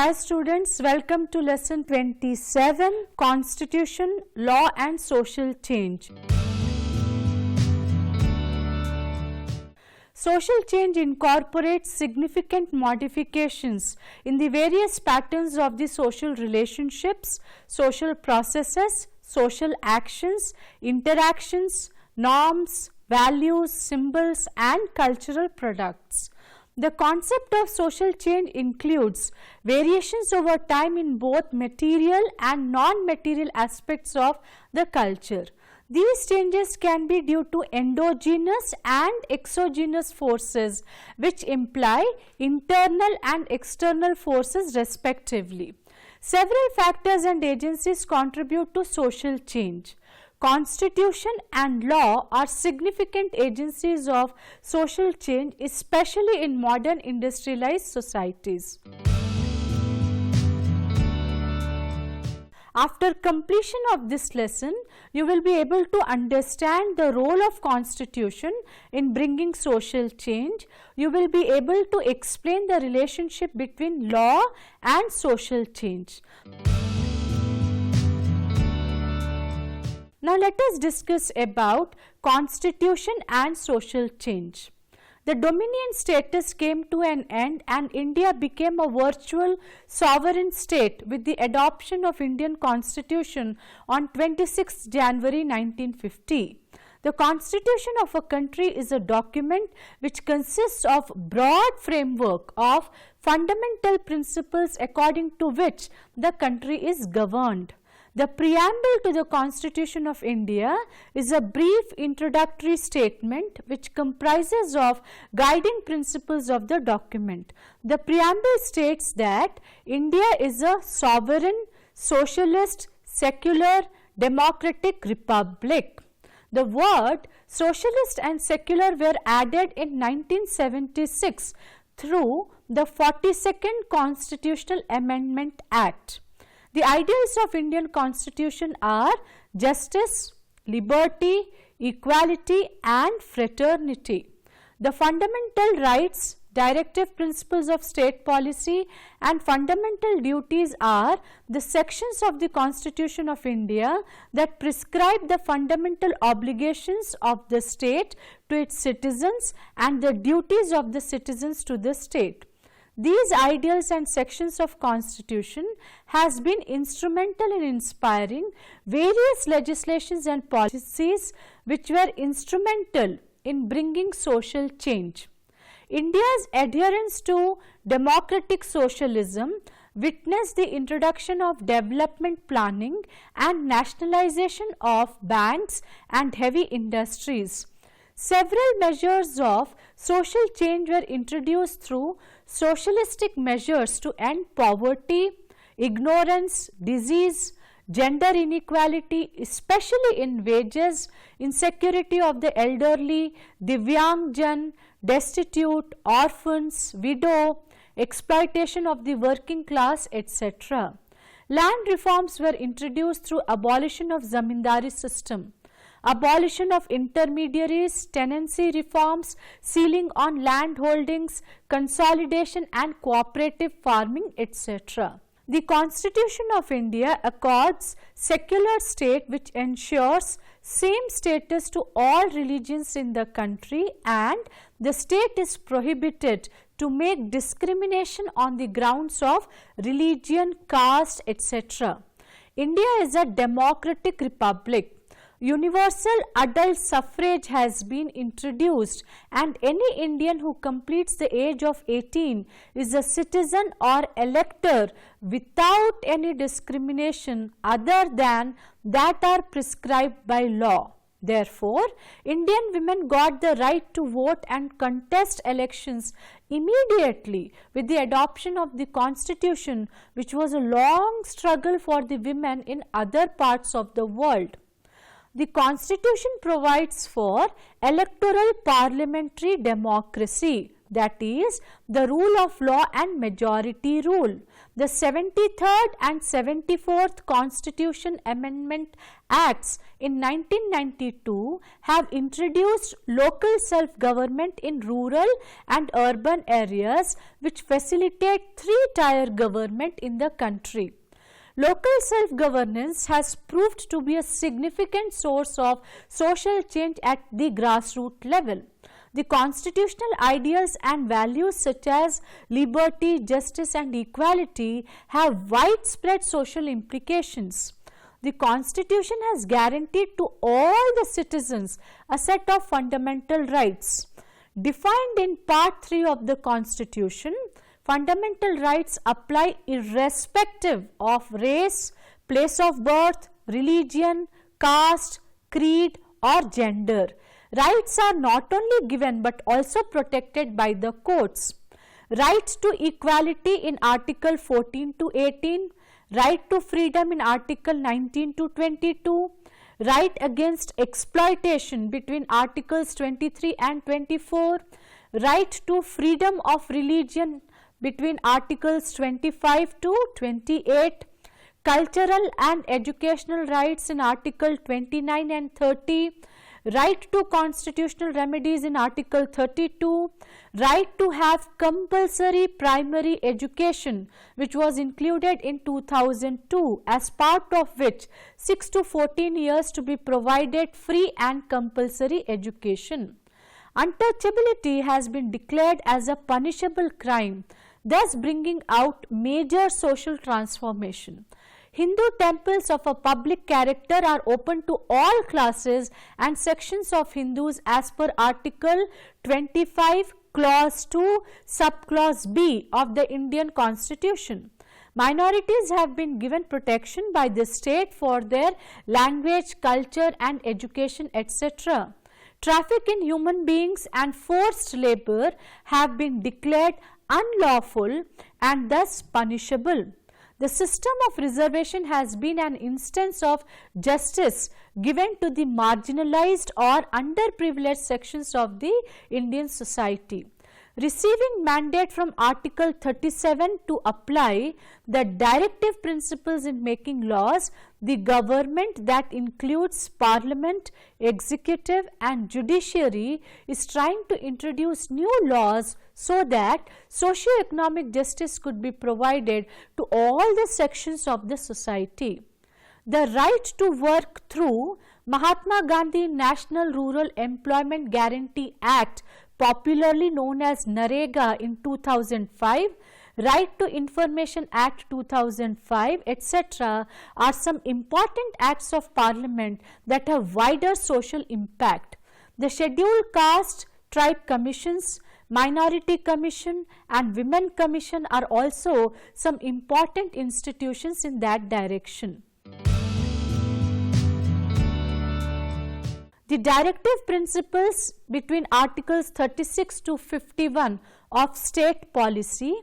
Hi students, welcome to lesson 27, Constitution, Law and Social Change. Social change incorporates significant modifications in the various patterns of the social relationships, social processes, social actions, interactions, norms, values, symbols and cultural products. The concept of social change includes variations over time in both material and non-material aspects of the culture. These changes can be due to endogenous and exogenous forces which imply internal and external forces respectively. Several factors and agencies contribute to social change. Constitution and law are significant agencies of social change, especially in modern industrialized societies. After completion of this lesson, you will be able to understand the role of Constitution in bringing social change. You will be able to explain the relationship between law and social change. Now let us discuss about Constitution and social change. The dominion status came to an end and India became a virtual sovereign state with the adoption of Indian Constitution on 26 January 1950. The Constitution of a country is a document which consists of broad framework of fundamental principles according to which the country is governed. The preamble to the Constitution of India is a brief introductory statement which comprises of guiding principles of the document. The preamble states that India is a sovereign, socialist, secular, democratic republic. The word socialist and secular were added in 1976 through the 42nd Constitutional Amendment Act. The ideals of Indian Constitution are justice, liberty, equality and fraternity. The fundamental rights, directive principles of state policy and fundamental duties are the sections of the Constitution of India that prescribe the fundamental obligations of the state to its citizens and the duties of the citizens to the state. These ideals and sections of Constitution has been instrumental in inspiring various legislations and policies which were instrumental in bringing social change. India's adherence to democratic socialism witnessed the introduction of development planning and nationalization of banks and heavy industries. Several measures of social change were introduced through socialistic measures to end poverty, ignorance, disease, gender inequality, especially in wages, insecurity of the elderly, Divyangjan, destitute, orphans, widow, exploitation of the working class, etc. Land reforms were introduced through abolition of zamindari system, abolition of intermediaries, tenancy reforms, ceiling on land holdings, consolidation and cooperative farming, etc. The Constitution of India accords secular state which ensures same status to all religions in the country, and the state is prohibited to make discrimination on the grounds of religion, caste, etc. India is a democratic republic. Universal adult suffrage has been introduced and any Indian who completes the age of 18 is a citizen or elector without any discrimination other than that are prescribed by law. Therefore, Indian women got the right to vote and contest elections immediately with the adoption of the Constitution, which was a long struggle for the women in other parts of the world. The Constitution provides for electoral parliamentary democracy, that is, the rule of law and majority rule. The 73rd and 74th Constitution Amendment Acts in 1992 have introduced local self-government in rural and urban areas, which facilitate three-tier government in the country. Local self-governance has proved to be a significant source of social change at the grassroots level. The constitutional ideals and values such as liberty, justice and equality have widespread social implications. The Constitution has guaranteed to all the citizens a set of fundamental rights. Defined in Part 3 of the Constitution, fundamental rights apply irrespective of race, place of birth, religion, caste, creed or gender. Rights are not only given but also protected by the courts. Right to equality in Article 14 to 18, right to freedom in Article 19 to 22, right against exploitation between Articles 23 and 24, right to freedom of religion between Articles 25 to 28, cultural and educational rights in Article 29 and 30, right to constitutional remedies in Article 32, right to have compulsory primary education, which was included in 2002, as part of which 6 to 14 years to be provided free and compulsory education. Untouchability has been declared as a punishable crime, thus bringing out major social transformation. Hindu temples of a public character are open to all classes and sections of Hindus as per Article 25, Clause 2, Subclause B of the Indian Constitution. Minorities have been given protection by the state for their language, culture and education, etc. Traffic in human beings and forced labor have been declared unlawful and thus punishable. The system of reservation has been an instance of justice given to the marginalized or underprivileged sections of the Indian society. Receiving mandate from Article 37 to apply the directive principles in making laws, the government, that includes Parliament, Executive and Judiciary, is trying to introduce new laws so that socio-economic justice could be provided to all the sections of the society. The right to work through Mahatma Gandhi National Rural Employment Guarantee Act, popularly known as NREGA in 2005, Right to Information Act 2005, etc. are some important acts of Parliament that have wider social impact. The Scheduled Caste, Tribe Commissions, Minority Commission and Women Commission are also some important institutions in that direction. The directive principles between Articles 36 to 51 of state policy,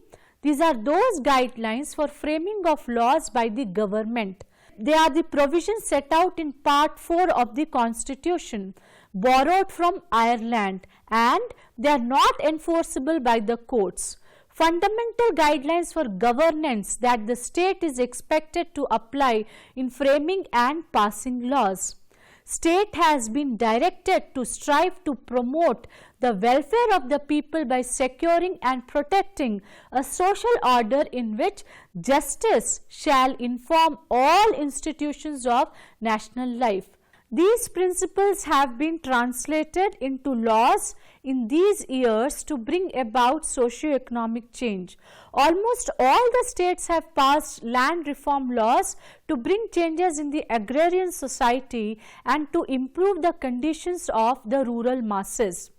these are those guidelines for framing of laws by the government. They are the provisions set out in Part 4 of the Constitution, borrowed from Ireland, and they are not enforceable by the courts. Fundamental guidelines for governance that the state is expected to apply in framing and passing laws. State has been directed to strive to promote the welfare of the people by securing and protecting a social order in which justice shall inform all institutions of national life. These principles have been translated into laws in these years to bring about socio-economic change. Almost all the states have passed land reform laws to bring changes in the agrarian society and to improve the conditions of the rural masses.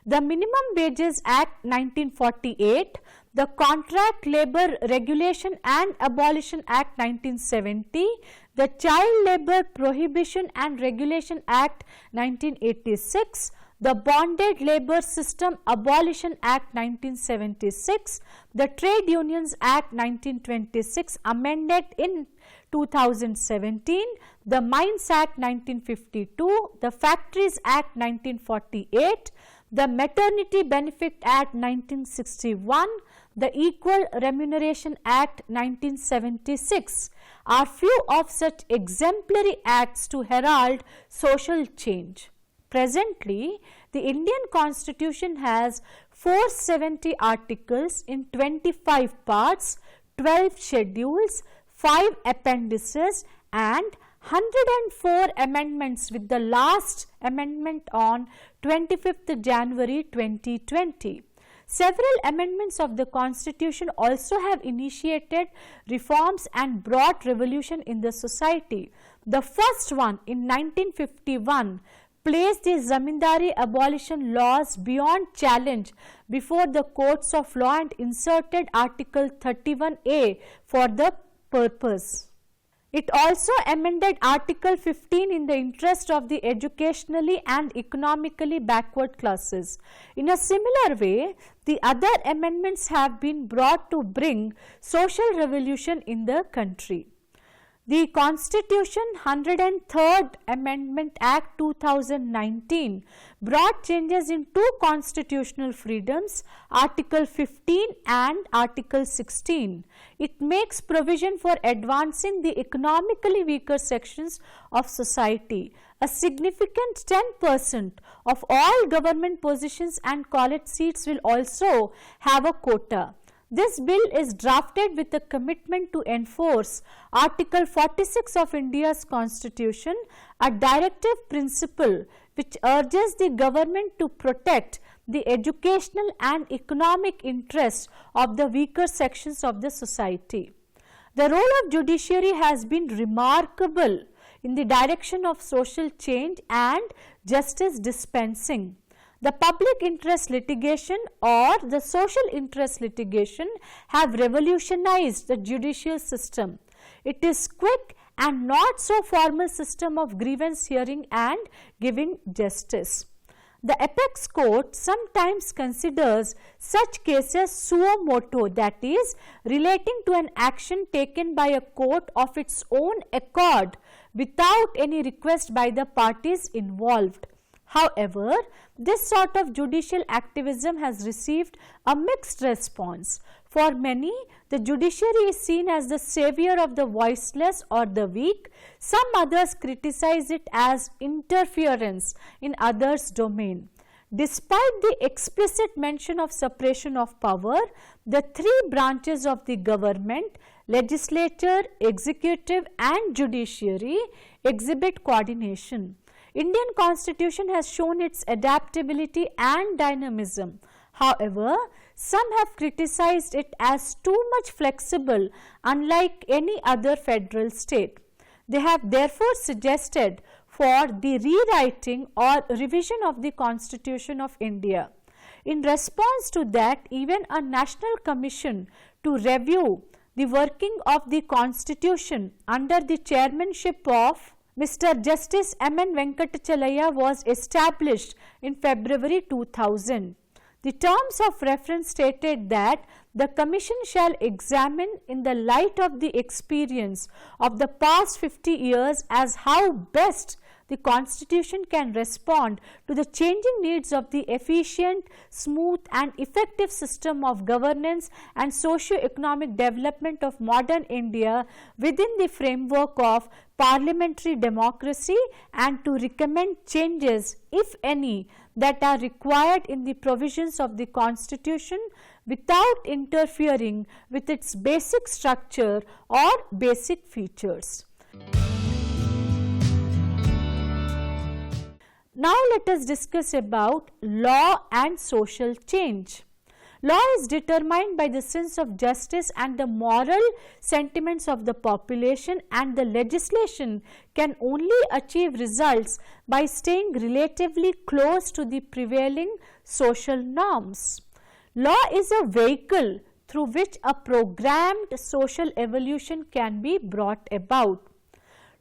The Minimum Wages Act 1948, the Contract Labour Regulation and Abolition Act 1970, the Child Labour Prohibition and Regulation Act 1986, the Bonded Labour System Abolition Act 1976, the Trade Unions Act 1926 amended in 2017, the Mines Act 1952, the Factories Act 1948, the Maternity Benefit Act 1961, the Equal Remuneration Act 1976 are few of such exemplary acts to herald social change. Presently, the Indian Constitution has 470 articles in 25 parts, 12 schedules, 5 appendices and 104 amendments, with the last amendment on 25th January 2020. Several amendments of the Constitution also have initiated reforms and brought revolution in the society. The first one in 1951 placed the zamindari abolition laws beyond challenge before the courts of law and inserted Article 31A for the purpose. It also amended Article 15 in the interest of the educationally and economically backward classes. In a similar way, the other amendments have been brought to bring social revolution in the country. The Constitution 103rd Amendment Act 2019 brought changes in two constitutional freedoms, Article 15 and Article 16. It makes provision for advancing the economically weaker sections of society. A significant 10% of all government positions and college seats will also have a quota. This bill is drafted with a commitment to enforce Article 46 of India's Constitution, a directive principle which urges the government to protect the educational and economic interests of the weaker sections of the society. The role of judiciary has been remarkable in the direction of social change and justice dispensing. The public interest litigation or the social interest litigation have revolutionized the judicial system. It is quick and not so formal system of grievance hearing and giving justice. The apex court sometimes considers such cases suo motu, that is, relating to an action taken by a court of its own accord without any request by the parties involved. However, this sort of judicial activism has received a mixed response. For many, the judiciary is seen as the savior of the voiceless or the weak. Some others criticize it as interference in others' domain. Despite the explicit mention of separation of power, the three branches of the government, legislature, executive and judiciary, exhibit coordination. Indian Constitution has shown its adaptability and dynamism. However, some have criticized it as too much flexible, unlike any other federal state. They have therefore suggested for the rewriting or revision of the Constitution of India. In response to that, even a national commission to review the working of the Constitution under the chairmanship of Mr. Justice M.N. Venkatachalaya was established in February 2000. The terms of reference stated that the Commission shall examine in the light of the experience of the past 50 years as how best the Constitution can respond to the changing needs of the efficient, smooth and effective system of governance and socio-economic development of modern India within the framework of parliamentary democracy, and to recommend changes, if any, that are required in the provisions of the Constitution without interfering with its basic structure or basic features. Now let us discuss about law and social change. Law is determined by the sense of justice and the moral sentiments of the population, and the legislation can only achieve results by staying relatively close to the prevailing social norms. Law is a vehicle through which a programmed social evolution can be brought about.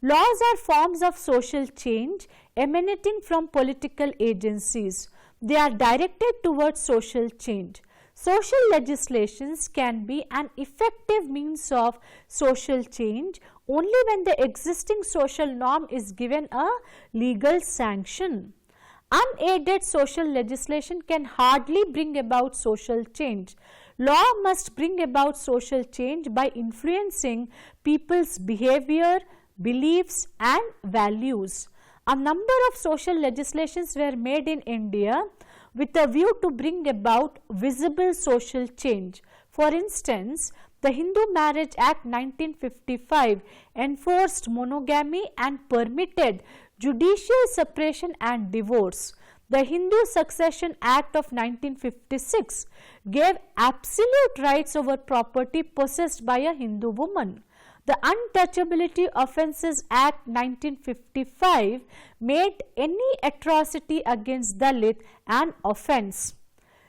Laws are forms of social change emanating from political agencies. They are directed towards social change. Social legislations can be an effective means of social change only when the existing social norm is given a legal sanction. Unaided social legislation can hardly bring about social change. Law must bring about social change by influencing people's behavior, beliefs and values. A number of social legislations were made in India with a view to bring about visible social change. For instance, the Hindu Marriage Act 1955 enforced monogamy and permitted judicial separation and divorce. The Hindu Succession Act of 1956 gave absolute rights over property possessed by a Hindu woman. The Untouchability Offences Act 1955 made any atrocity against Dalit an offence.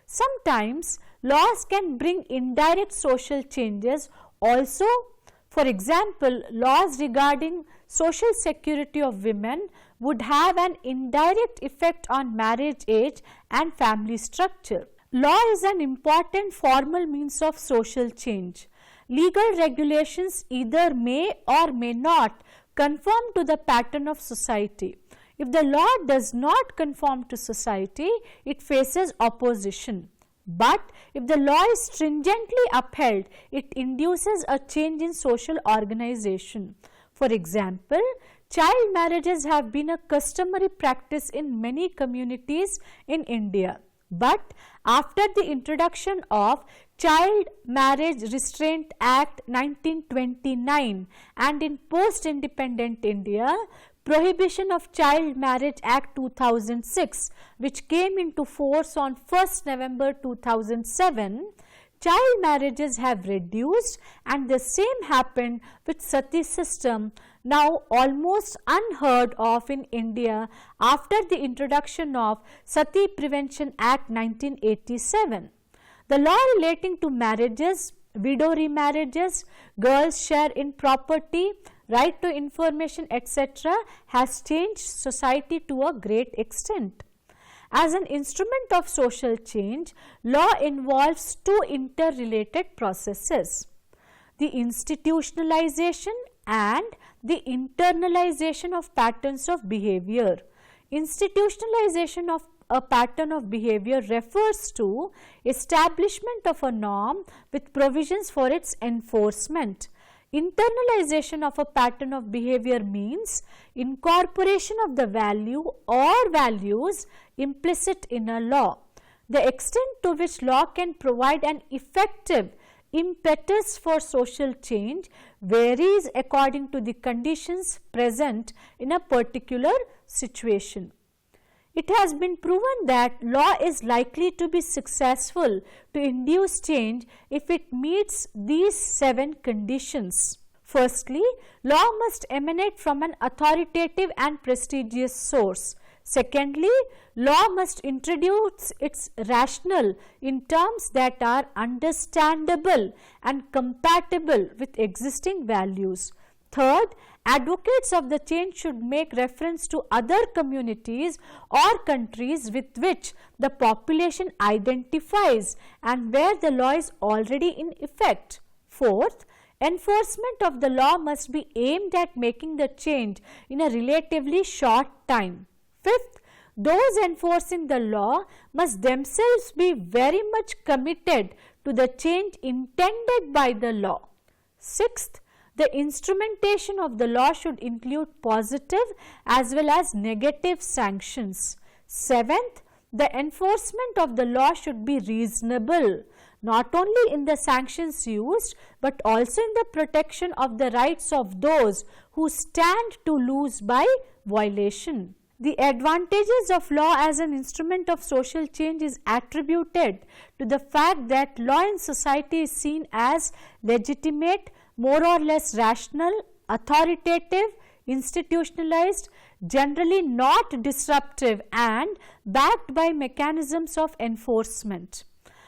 Sometimes laws can bring indirect social changes also. For example, laws regarding social security of women would have an indirect effect on marriage age and family structure. Law is an important formal means of social change. Legal regulations either may or may not conform to the pattern of society. If the law does not conform to society, it faces opposition. But if the law is stringently upheld, it induces a change in social organization. For example, child marriages have been a customary practice in many communities in India. But after the introduction of Child Marriage Restraint Act 1929 and in post-independent India, Prohibition of Child Marriage Act 2006, which came into force on 1st November 2007, child marriages have reduced, and the same happened with sati system, now almost unheard of in India after the introduction of Sati Prevention Act 1987. The law relating to marriages, widow remarriages, girls' share in property, right to information, etc. has changed society to a great extent. As an instrument of social change, law involves two interrelated processes: the institutionalization and the internalization of patterns of behavior. Institutionalization of a pattern of behavior refers to establishment of a norm with provisions for its enforcement. Internalization of a pattern of behavior means incorporation of the value or values implicit in a law. The extent to which law can provide an effective impetus for social change varies according to the conditions present in a particular situation. It has been proven that law is likely to be successful to induce change if it meets these 7 conditions. Firstly, law must emanate from an authoritative and prestigious source. Secondly, law must introduce its rationale in terms that are understandable and compatible with existing values. Third, advocates of the change should make reference to other communities or countries with which the population identifies and where the law is already in effect. Fourth, enforcement of the law must be aimed at making the change in a relatively short time. Fifth, those enforcing the law must themselves be very much committed to the change intended by the law. Sixth, the instrumentation of the law should include positive as well as negative sanctions. Seventh, the enforcement of the law should be reasonable, not only in the sanctions used but also in the protection of the rights of those who stand to lose by violation. The advantages of law as an instrument of social change is attributed to the fact that law in society is seen as legitimate, more or less rational, authoritative, institutionalized, generally not disruptive, and backed by mechanisms of enforcement.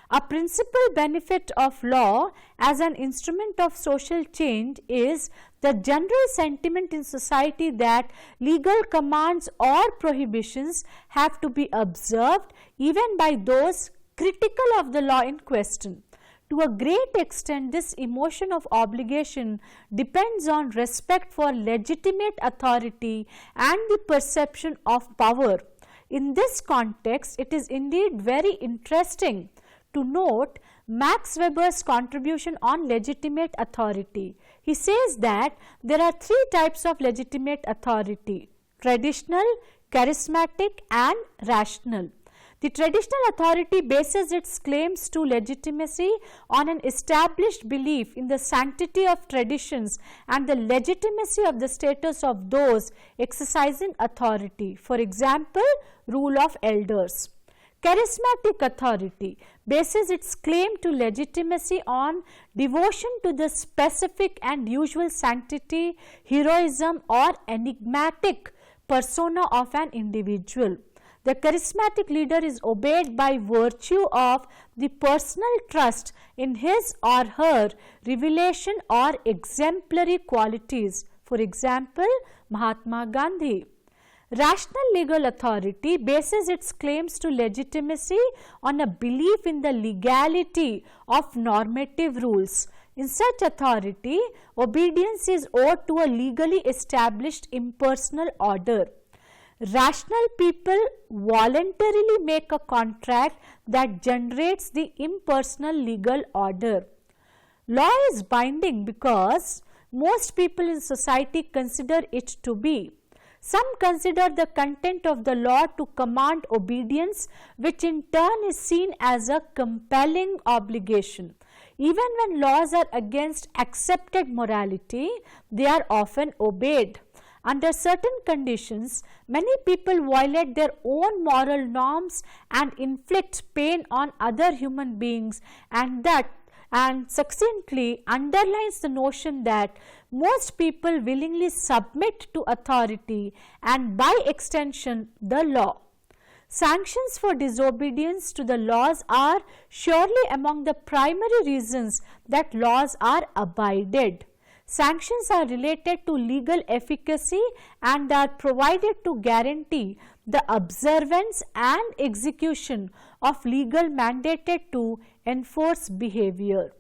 A principal benefit of law as an instrument of social change is the general sentiment in society that legal commands or prohibitions have to be observed even by those critical of the law in question. To a great extent, this emotion of obligation depends on respect for legitimate authority and the perception of power. In this context, it is indeed very interesting to note Max Weber's contribution on legitimate authority. He says that there are three types of legitimate authority: traditional, charismatic and rational. The traditional authority bases its claims to legitimacy on an established belief in the sanctity of traditions and the legitimacy of the status of those exercising authority. For example, rule of elders. Charismatic authority bases its claim to legitimacy on devotion to the specific and usual sanctity, heroism or enigmatic persona of an individual. The charismatic leader is obeyed by virtue of the personal trust in his or her revelation or exemplary qualities. For example, Mahatma Gandhi. Rational legal authority bases its claims to legitimacy on a belief in the legality of normative rules. In such authority, obedience is owed to a legally established impersonal order. Rational people voluntarily make a contract that generates the impersonal legal order. Law is binding because most people in society consider it to be. Some consider the content of the law to command obedience, which in turn is seen as a compelling obligation. Even when laws are against accepted morality, they are often obeyed. Under certain conditions, many people violate their own moral norms and inflict pain on other human beings, and succinctly underlines the notion that most people willingly submit to authority and by extension the law. Sanctions for disobedience to the laws are surely among the primary reasons that laws are abided. Sanctions are related to legal efficacy and are provided to guarantee the observance and execution of legal mandated to enforce behavior.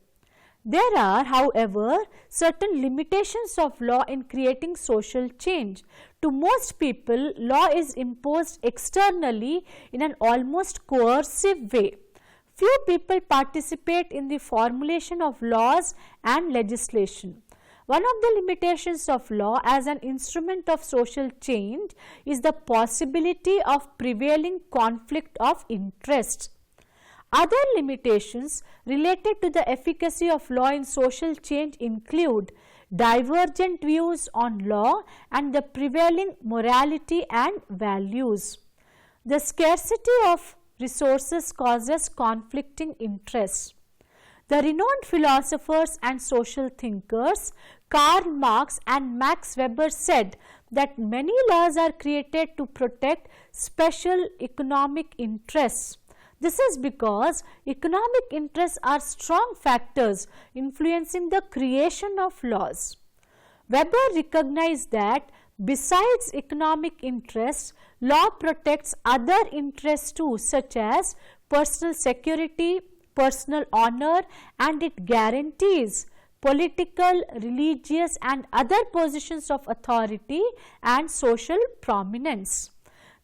There are, however, certain limitations of law in creating social change. To most people, law is imposed externally in an almost coercive way. Few people participate in the formulation of laws and legislation. One of the limitations of law as an instrument of social change is the possibility of prevailing conflict of interest. Other limitations related to the efficacy of law in social change include divergent views on law and the prevailing morality and values. The scarcity of resources causes conflicting interests. The renowned philosophers and social thinkers Karl Marx and Max Weber said that many laws are created to protect special economic interests. This is because economic interests are strong factors influencing the creation of laws. Weber recognized that besides economic interests, law protects other interests too, such as personal security, personal honor, and it guarantees political, religious, and other positions of authority and social prominence.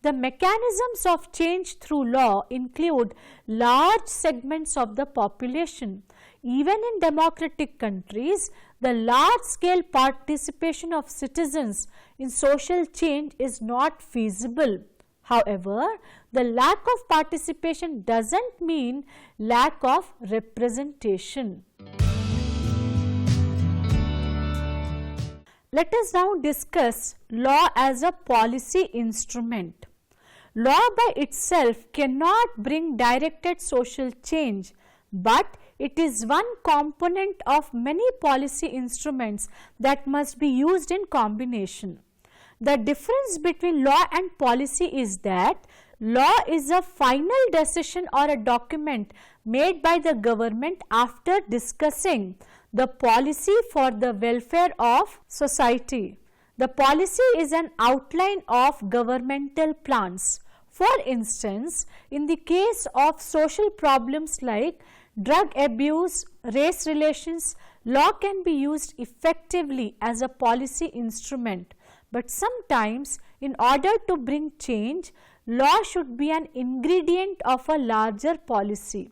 The mechanisms of change through law include large segments of the population. Even in democratic countries, the large-scale participation of citizens in social change is not feasible. However, the lack of participation doesn't mean lack of representation. Let us now discuss law as a policy instrument. Law by itself cannot bring directed social change, but it is one component of many policy instruments that must be used in combination. The difference between law and policy is that law is a final decision or a document made by the government after discussing the policy for the welfare of society. The policy is an outline of governmental plans. For instance, in the case of social problems like drug abuse, race relations, law can be used effectively as a policy instrument. But sometimes, in order to bring change, law should be an ingredient of a larger policy.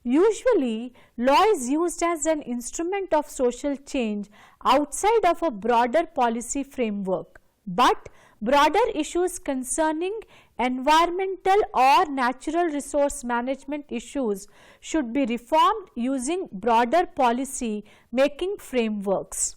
Usually, law is used as an instrument of social change outside of a broader policy framework. But broader issues concerning environmental or natural resource management issues should be reformed using broader policy making frameworks.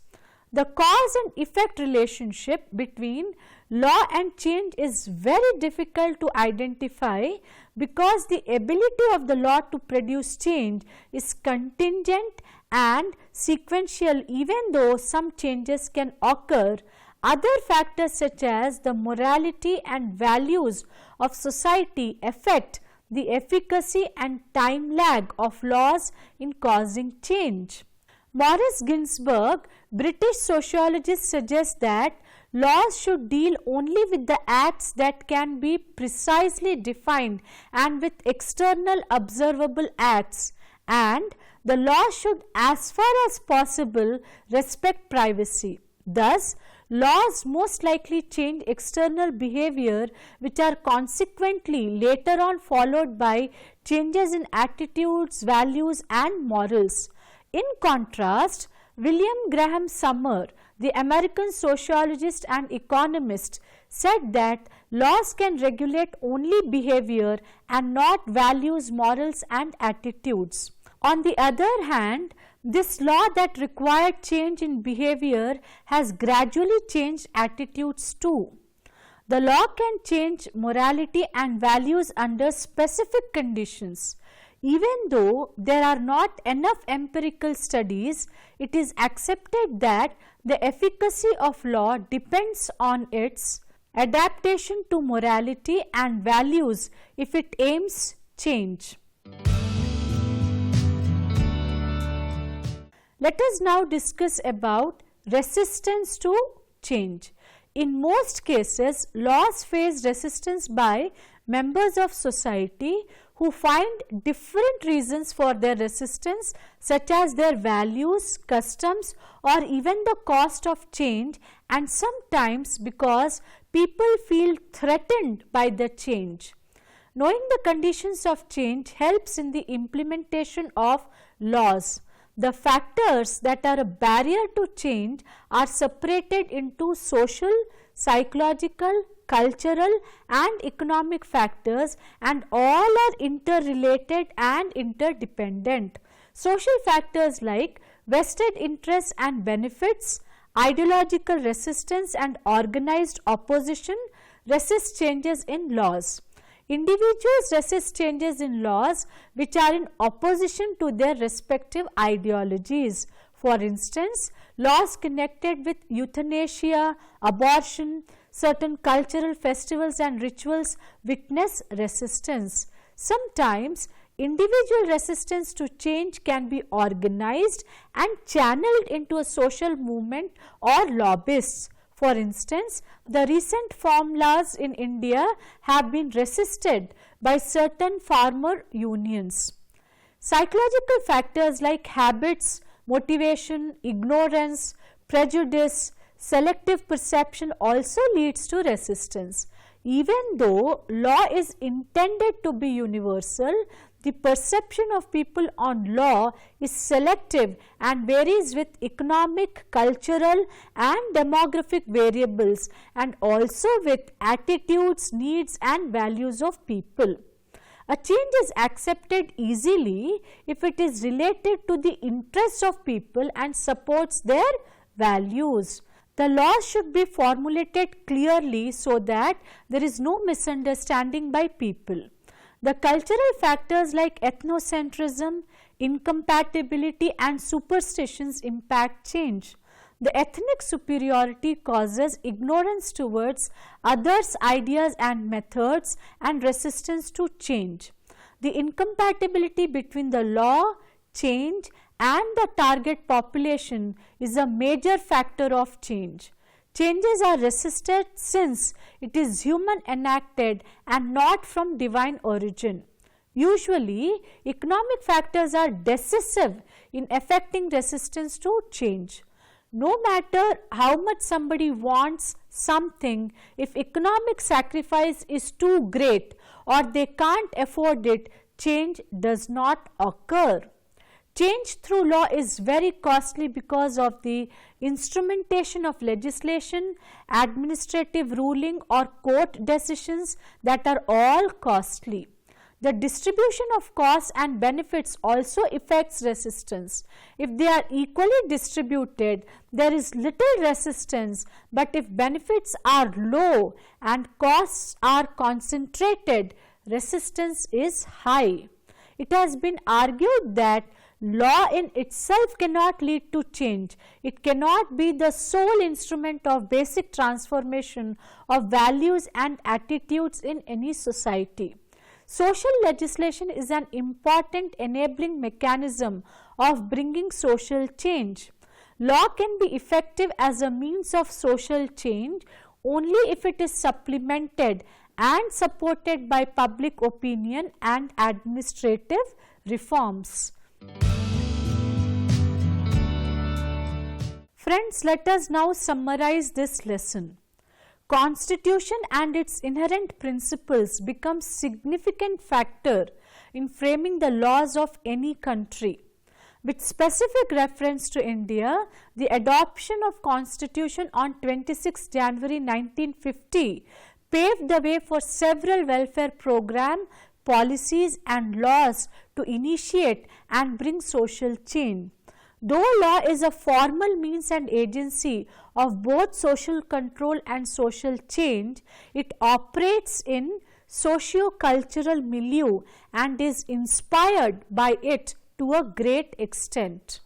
The cause and effect relationship between law and change is very difficult to identify because the ability of the law to produce change is contingent and sequential. Even though some changes can occur, other factors such as the morality and values of society affect the efficacy and time lag of laws in causing change. Maurice Ginsburg, British sociologist, suggests that laws should deal only with the acts that can be precisely defined and with external observable acts, and the law should as far as possible respect privacy. Thus, laws most likely change external behavior which are consequently later on followed by changes in attitudes, values and morals. In contrast, William Graham Sumner, the American sociologist and economist, said that laws can regulate only behavior and not values, morals and attitudes. On the other hand, this law that required change in behavior has gradually changed attitudes too. The law can change morality and values under specific conditions. Even though there are not enough empirical studies, it is accepted that the efficacy of law depends on its adaptation to morality and values if it aims change. Let us now discuss about resistance to change. In most cases, laws face resistance by members of society who find different reasons for their resistance, such as their values, customs or even the cost of change, and sometimes because people feel threatened by the change. Knowing the conditions of change helps in the implementation of laws. The factors that are a barrier to change are separated into social, psychological, cultural and economic factors, and all are interrelated and interdependent. Social factors like vested interests and benefits, ideological resistance and organized opposition resist changes in laws. Individuals resist changes in laws which are in opposition to their respective ideologies. For instance, laws connected with euthanasia, abortion, certain cultural festivals and rituals witness resistance. Sometimes individual resistance to change can be organized and channeled into a social movement or lobbyists. For instance, the recent farm laws in India have been resisted by certain farmer unions. Psychological factors like habits, motivation, ignorance, prejudice, selective perception also leads to resistance. Even though law is intended to be universal, the perception of people on law is selective and varies with economic, cultural and demographic variables, and also with attitudes, needs and values of people. A change is accepted easily if it is related to the interests of people and supports their values. The laws should be formulated clearly so that there is no misunderstanding by people. The cultural factors like ethnocentrism, incompatibility and superstitions impact change. The ethnic superiority causes ignorance towards others' ideas and methods and resistance to change. The incompatibility between the law, change and the target population is a major factor of change. Changes are resisted since it is human enacted and not from divine origin. Usually, economic factors are decisive in affecting resistance to change. No matter how much somebody wants something if economic sacrifice is too great or they can't afford it, change does not occur. Change through law is very costly because of the instrumentation of legislation, administrative ruling or court decisions that are all costly. The distribution of costs and benefits also affects resistance. If they are equally distributed, there is little resistance, but if benefits are low and costs are concentrated, resistance is high. It has been argued that law in itself cannot lead to change. It cannot be the sole instrument of basic transformation of values and attitudes in any society. Social legislation is an important enabling mechanism of bringing social change. Law can be effective as a means of social change only if it is supplemented and supported by public opinion and administrative reforms. Friends, let us now summarize this lesson. Constitution and its inherent principles become significant factor in framing the laws of any country. With specific reference to India, the adoption of Constitution on 26 January 1950 paved the way for several welfare program, policies and laws to initiate and bring social change. Though law is a formal means and agency of both social control and social change, it operates in socio-cultural milieu and is inspired by it to a great extent.